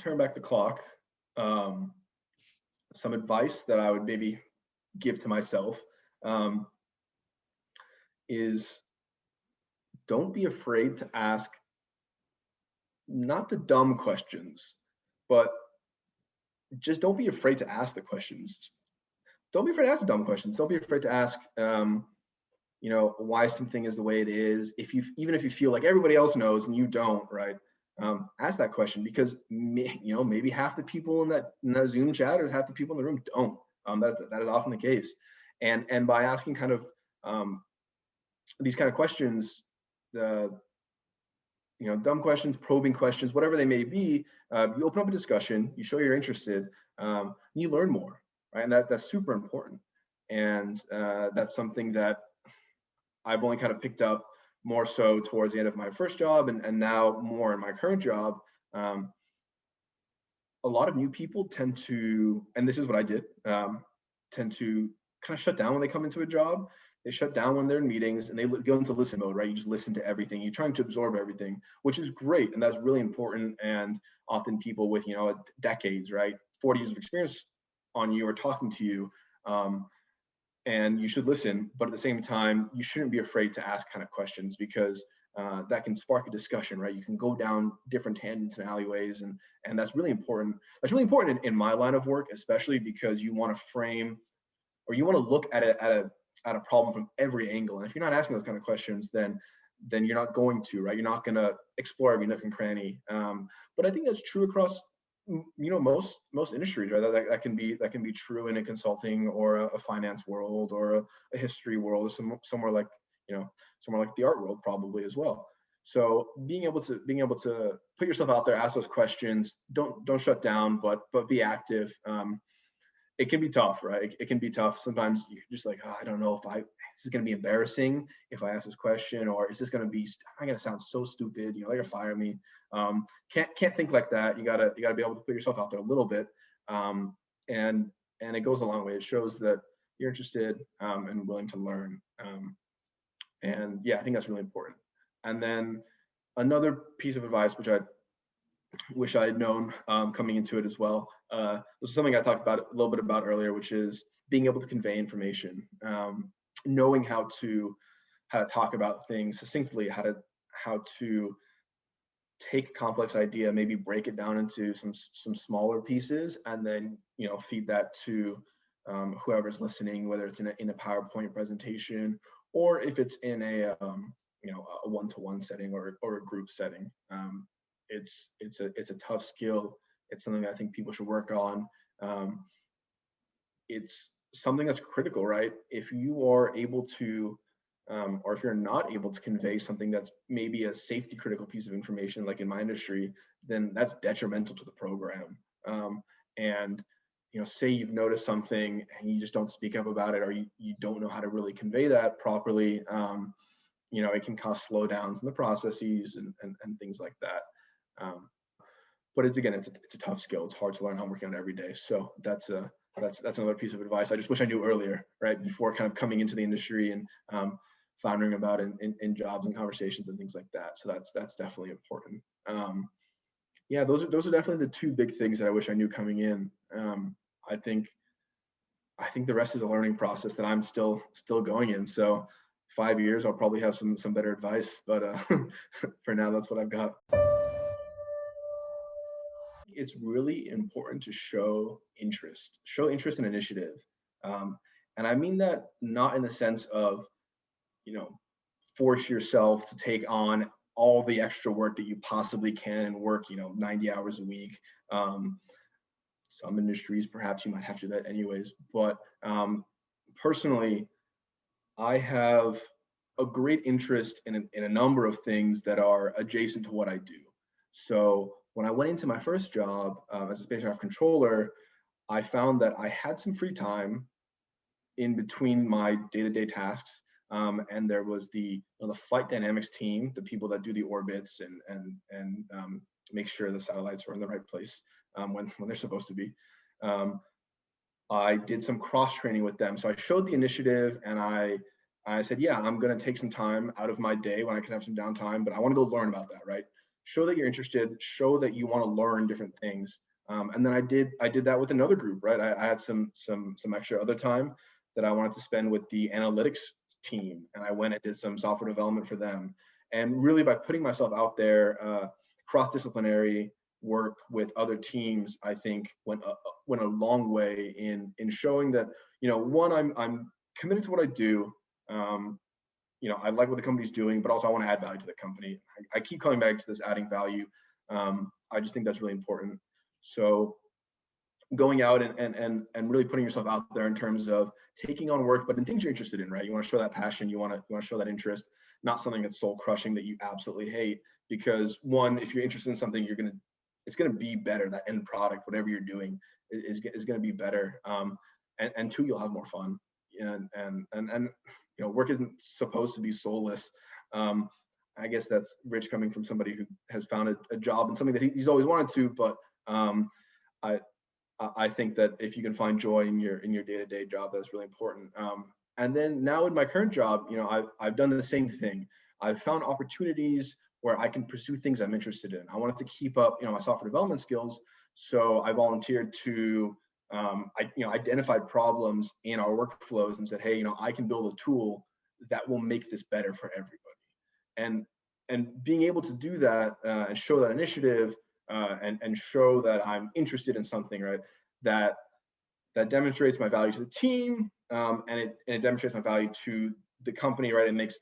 turn back the clock, some advice that I would maybe give to myself is don't be afraid to ask not the dumb questions, but just don't be afraid to ask the questions. Don't be afraid to ask the dumb questions. Don't be afraid to ask, why something is the way it is. Even if you feel like everybody else knows and you don't, right? Ask that question, because maybe half the people in that Zoom chat or half the people in the room don't. That is often the case, and by asking kind of these kind of questions, dumb questions, probing questions, whatever they may be, you open up a discussion, you show you're interested, you learn more, right? And that's super important. And that's something that I've only kind of picked up more so towards the end of my first job, and now more in my current job. A lot of new people tend to, and this is what I did, tend to kind of shut down when they come into a job. They shut down when they're in meetings and they go into listen mode, right? You just listen to everything. You're trying to absorb everything, which is great. And that's really important. And often people with, decades, right? 40 years of experience on you are talking to you. And you should listen, but at the same time, you shouldn't be afraid to ask kind of questions, because that can spark a discussion, right? You can go down different tangents and alleyways, and that's really important. That's really important in my line of work, especially because you want to frame, or you want to look at it at a problem from every angle. And if you're not asking those kind of questions, then you're not going to, right? You're not going to explore every nook and cranny. But I think that's true across, most industries, right? That can be true in a consulting or a finance world or a history world, or somewhere like the art world probably as well. So being able to put yourself out there, ask those questions, don't shut down, but be active. It can be tough, right? It can be tough. Sometimes you're just like, I don't know if this is going to be embarrassing if I ask this question, or is this going to be, I'm going to sound so stupid, they're going to fire me. Can't think like that. You gotta be able to put yourself out there a little bit. And it goes a long way. It shows that you're interested and willing to learn. And yeah, I think that's really important. And then another piece of advice, which I wish I had known coming into it as well. This is something I talked about a little bit about earlier, which is being able to convey information, knowing how to talk about things succinctly, how to take a complex idea, maybe break it down into some smaller pieces, and then feed that to whoever's listening, whether it's in a PowerPoint presentation or if it's in a one-to-one setting or a group setting. It's a tough skill. It's something that I think people should work on. It's something that's critical, right? If you are able to, or if you're not able to convey something that's maybe a safety critical piece of information, like in my industry, then that's detrimental to the program. And say you've noticed something and you just don't speak up about it, or you don't know how to really convey that properly, it can cause slowdowns in the processes and things like that. But it's a tough skill. It's hard to learn. I'm working on it every day. So that's another piece of advice I just wish I knew earlier, right? Before kind of coming into the industry and floundering about in jobs and conversations and things like that. So that's definitely important. Yeah, those are definitely the two big things that I wish I knew coming in. I think the rest is a learning process that I'm still going in. So 5 years, I'll probably have some better advice, but for now, that's what I've got. It's really important to show interest and initiative. And I mean that not in the sense of, force yourself to take on all the extra work that you possibly can and work, 90 hours a week. Some industries, perhaps you might have to do that anyways. But personally, I have a great interest in a number of things that are adjacent to what I do. So when I went into my first job as a spacecraft controller, I found that I had some free time in between my day-to-day tasks. And there was the flight dynamics team, the people that do the orbits and make sure the satellites are in the right place when they're supposed to be. I did some cross training with them. So I showed the initiative and I said, yeah, I'm going to take some time out of my day when I can have some downtime, but I want to go learn about that, right? show that you're interested, show that you want to learn different things. And then I did that with another group, right? I had some extra other time that I wanted to spend with the analytics team, and I went and did some software development for them. And really, by putting myself out there, cross-disciplinary work with other teams, I think went a long way in showing that, you know, one, I'm committed to what I do. You know, I like what the company's doing, but also I want to add value to the company. I keep coming back to this adding value. I just think that's really important. So going out and really putting yourself out there in terms of taking on work, but in things you're interested in, right? You want to show that passion, you want to show that interest, not something that's soul crushing that you absolutely hate. Because one, if you're interested in something, it's gonna be better. That end product, whatever you're doing, is gonna be better. And two, you'll have more fun. And you know, work isn't supposed to be soulless. I guess that's Rich coming from somebody who has found a job and something that he's always wanted to. But I think that if you can find joy in your day-to-day job, that's really important. And then now in my current job, you know, I've done the same thing. I've found opportunities where I can pursue things I'm interested in. I wanted to keep up, you know, my software development skills. So I volunteered to, identified problems in our workflows and said, hey, you know, I can build a tool that will make this better for everybody. And being able to do that and show that initiative and show that I'm interested in something, right? That demonstrates my value to the team, and it demonstrates my value to the company, right? It makes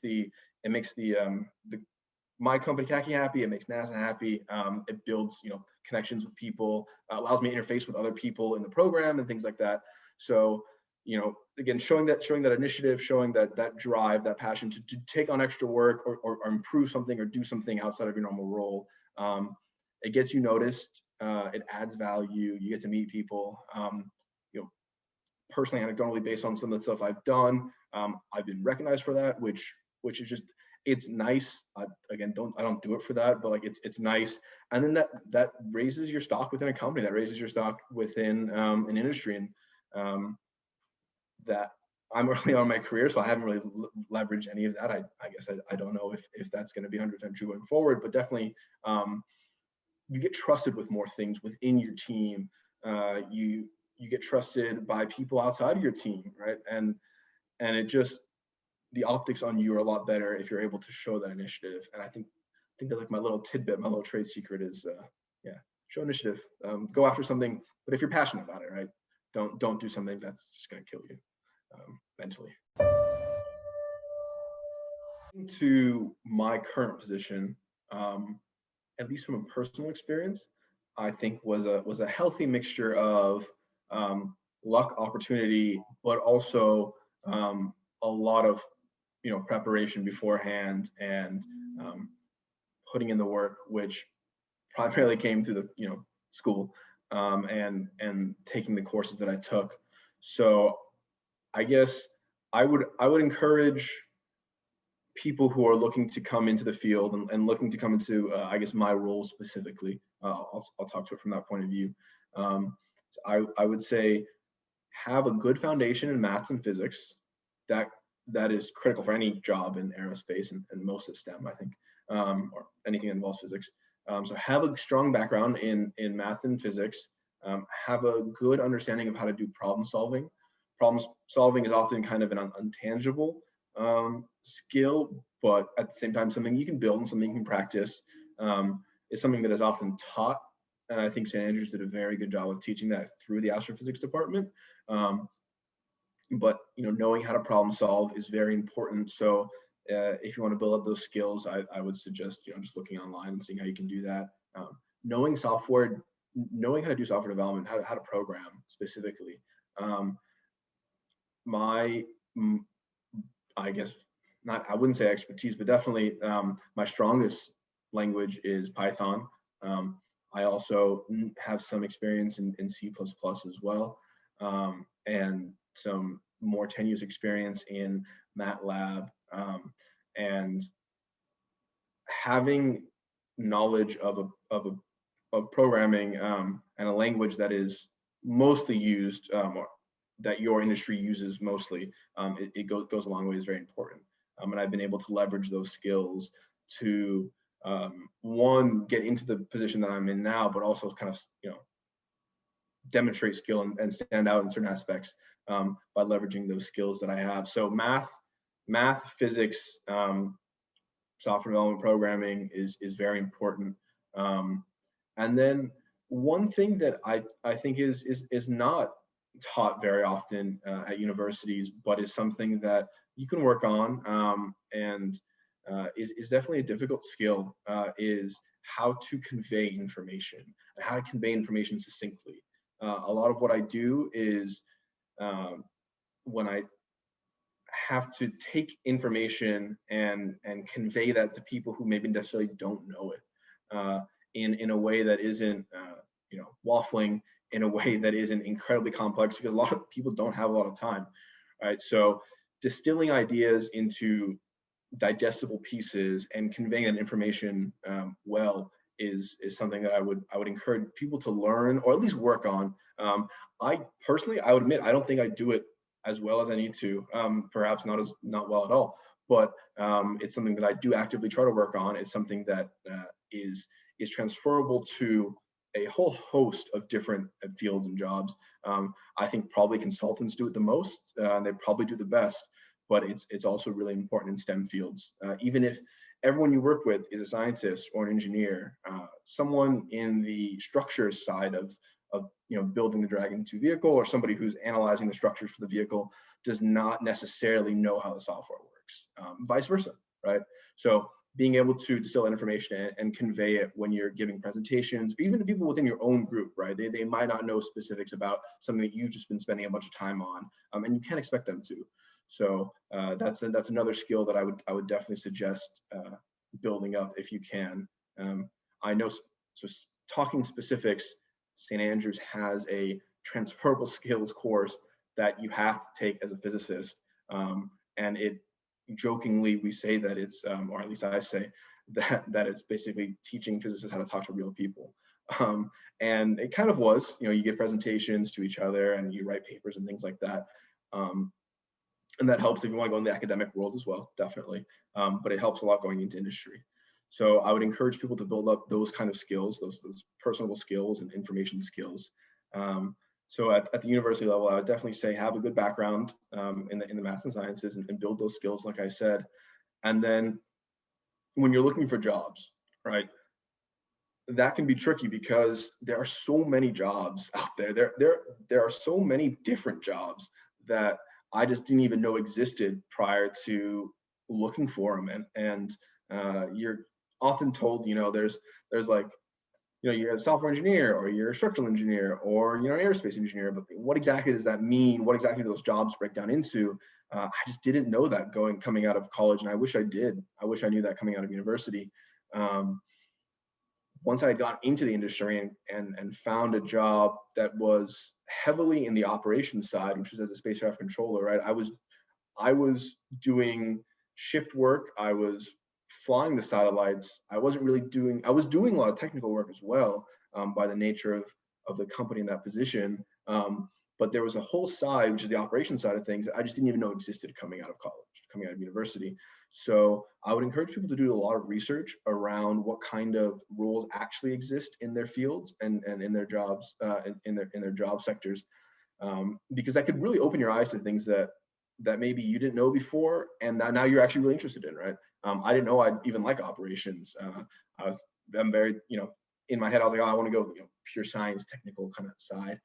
my company Kaki happy. It makes NASA happy. It builds, you know, connections with people, allows me to interface with other people in the program and things like that. So, you know, again, showing that initiative, showing that drive, that passion to take on extra work or improve something or do something outside of your normal role. It gets you noticed. It adds value. You get to meet people. You know, personally, anecdotally, based on some of the stuff I've done, I've been recognized for that, which is just, it's nice. I don't do it for that, but like it's nice. And then that raises your stock within a company, that raises your stock within an industry, and that I'm early on in my career, so I haven't really leveraged any of that. I guess I don't know if that's going to be 100% true going forward, but definitely you get trusted with more things within your team. You get trusted by people outside of your team, right? And it just, the optics on you are a lot better if you're able to show that initiative. And I think that like my little tidbit, my little trade secret is, show initiative. Go after something, but if you're passionate about it, right? Don't do something that's just going to kill you mentally. To my current position, at least from a personal experience, I think was a healthy mixture of luck, opportunity, but also a lot of, you know, preparation beforehand and putting in the work, which primarily came through the, you know, school and taking the courses that I took. So I guess I would encourage people who are looking to come into the field and looking to come into, I guess, my role specifically. I'll talk to it from that point of view. I would say have a good foundation in maths and physics. That is critical for any job in aerospace and most of STEM, I think, or anything that involves physics. So have a strong background in math and physics. Have a good understanding of how to do problem solving. Problem solving is often kind of an intangible skill, but at the same time, something you can build and something you can practice. It's something that is often taught, and I think St. Andrews did a very good job of teaching that through the astrophysics department. But you know, knowing how to problem solve is very important. So if you want to build up those skills, I would suggest, you know, just looking online and seeing how you can do that. Knowing software, knowing how to do software development, how to program specifically. I guess not, I wouldn't say expertise, but definitely my strongest language is Python. I also have some experience in C++ as well, and some more tenuous experience in MATLAB, and having knowledge of programming and a language that is mostly used, or that your industry uses mostly, it goes a long way, is very important. And I've been able to leverage those skills to one, get into the position that I'm in now, but also kind of, demonstrate skill and stand out in certain aspects by leveraging those skills that I have. So math, physics, software development, programming is very important. And then one thing that I think is not taught very often at universities, but is something that you can work on, and is definitely a difficult skill, is how to convey information, and how to convey information succinctly. A lot of what I do is when I have to take information and convey that to people who maybe necessarily don't know it, in a way that isn't waffling, in a way that isn't incredibly complex, because a lot of people don't have a lot of time, right? So distilling ideas into digestible pieces and conveying that information well is something that I would encourage people to learn, or at least work on. I personally, I would admit, I don't think I do it as well as I need to, perhaps not well at all, but it's something that I do actively try to work on. It's something that is transferable to a whole host of different fields and jobs. I think probably consultants do it the most, and they probably do the best, but it's also really important in STEM fields. Even if everyone you work with is a scientist or an engineer, someone in the structures side of building the Dragon 2 vehicle, or somebody who's analyzing the structures for the vehicle, does not necessarily know how the software works. Vice versa, right? So being able to distill information and convey it when you're giving presentations, or even to people within your own group, right? They might not know specifics about something that you've just been spending a bunch of time on, and you can't expect them to. So that's another skill that I would definitely suggest building up if you can. I know, so talking specifics, St. Andrews has a transferable skills course that you have to take as a physicist, and it, jokingly, we say that it's, or at least I say that it's basically teaching physicists how to talk to real people. And it kind of was, you give presentations to each other and you write papers and things like that. And that helps if you want to go in the academic world as well, definitely. But it helps a lot going into industry. So I would encourage people to build up those kind of skills, those personable skills and information skills. So at the university level, I would definitely say have a good background in the maths and sciences, and build those skills, like I said. And then when you're looking for jobs, right, that can be tricky because there are so many jobs out there. There are so many different jobs that I just didn't even know existed prior to looking for them. And you're often told, there's like, you're a software engineer, or you're a structural engineer, or an aerospace engineer, but what exactly does that mean? What exactly do those jobs break down into? I just didn't know that coming out of college, and I wish I did. I wish I knew that coming out of university. Once I had gotten into the industry and found a job that was heavily in the operations side, which was as a spacecraft controller, right? I was doing shift work. I was flying the satellites. I was doing a lot of technical work as well, by the nature of the company in that position. But there was a whole side, which is the operations side of things, that I just didn't even know existed coming out of college, coming out of university. So I would encourage people to do a lot of research around what kind of roles actually exist in their fields and in their jobs, in their job sectors, because that could really open your eyes to things that maybe you didn't know before, and that now you're actually really interested in, right? I didn't know I'd even like operations. I'm very, in my head, I was like, oh, I want to go, pure science, technical kind of side.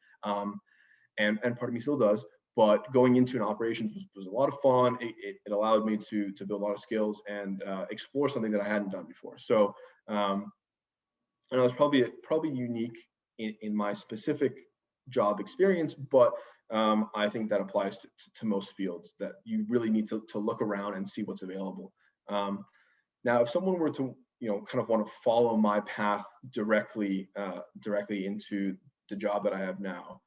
And part of me still does, but going into an operations was a lot of fun. It allowed me to build a lot of skills and explore something that I hadn't done before. So, and I was probably unique in my specific job experience, but I think that applies to most fields, that you really need to look around and see what's available. Now, if someone were to, kind of want to follow my path directly into the job that I have now,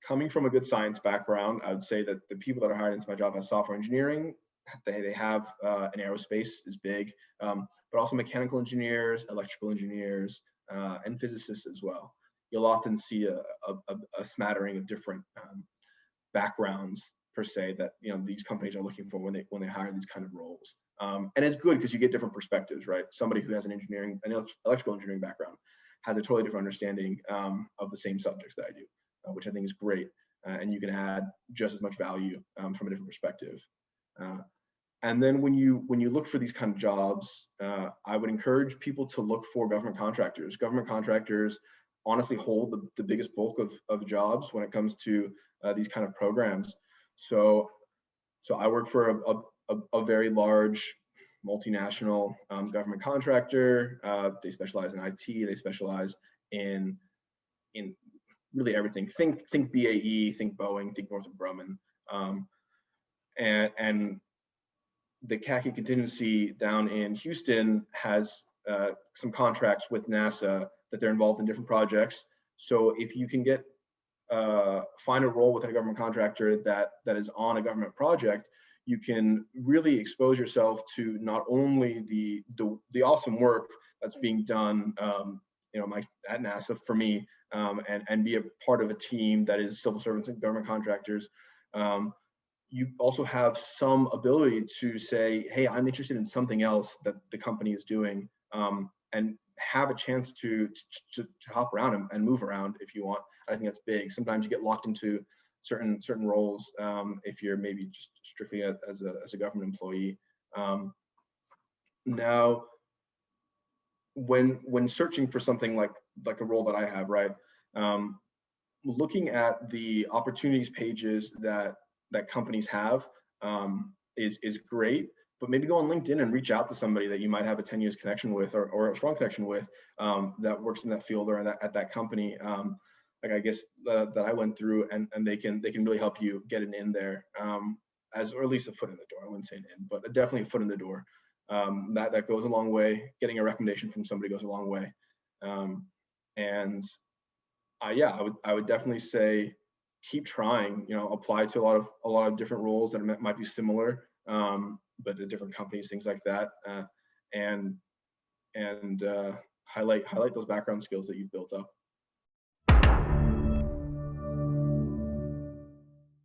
coming from a good science background, I would say that the people that are hired into my job as software engineering, they have an aerospace is big, but also mechanical engineers, electrical engineers, and physicists as well. You'll often see a smattering of different backgrounds, per se, that these companies are looking for when they hire these kind of roles. And it's good because you get different perspectives, right? Somebody who has an electrical engineering background has a totally different understanding of the same subjects that I do, which I think is great. And you can add just as much value from a different perspective. And then when you look for these kind of jobs, I would encourage people to look for government contractors. Government contractors honestly hold the biggest bulk of jobs when it comes to these kind of programs. So I work for a very large multinational government contractor. They specialize in IT. They specialize in really everything. Think BAE, think Boeing, think Northrop Grumman, and the khaki contingency down in Houston has some contracts with NASA that they're involved in different projects. So if you can find a role within a government contractor that is on a government project, you can really expose yourself to not only the awesome work that's being done, at NASA for me, and be a part of a team that is civil servants and government contractors. You also have some ability to say, hey, I'm interested in something else that the company is doing, and have a chance to hop around and move around if you want. I think that's big. Sometimes you get locked into certain roles if you're maybe just strictly as a government employee. Now, when searching for something like a role that I have, right, looking at the opportunities pages that companies have is great, but maybe go on LinkedIn and reach out to somebody that you might have a tenuous connection with or a strong connection with that works in that field or at that company. Like I guess that I went through, and they can really help you get an in there, or at least a foot in the door. I wouldn't say an in, but definitely a foot in the door. That goes a long way. Getting a recommendation from somebody goes a long way. Yeah, I would definitely say keep trying. Apply to a lot of different roles that might be similar, but at different companies, things like that, and highlight those background skills that you've built up.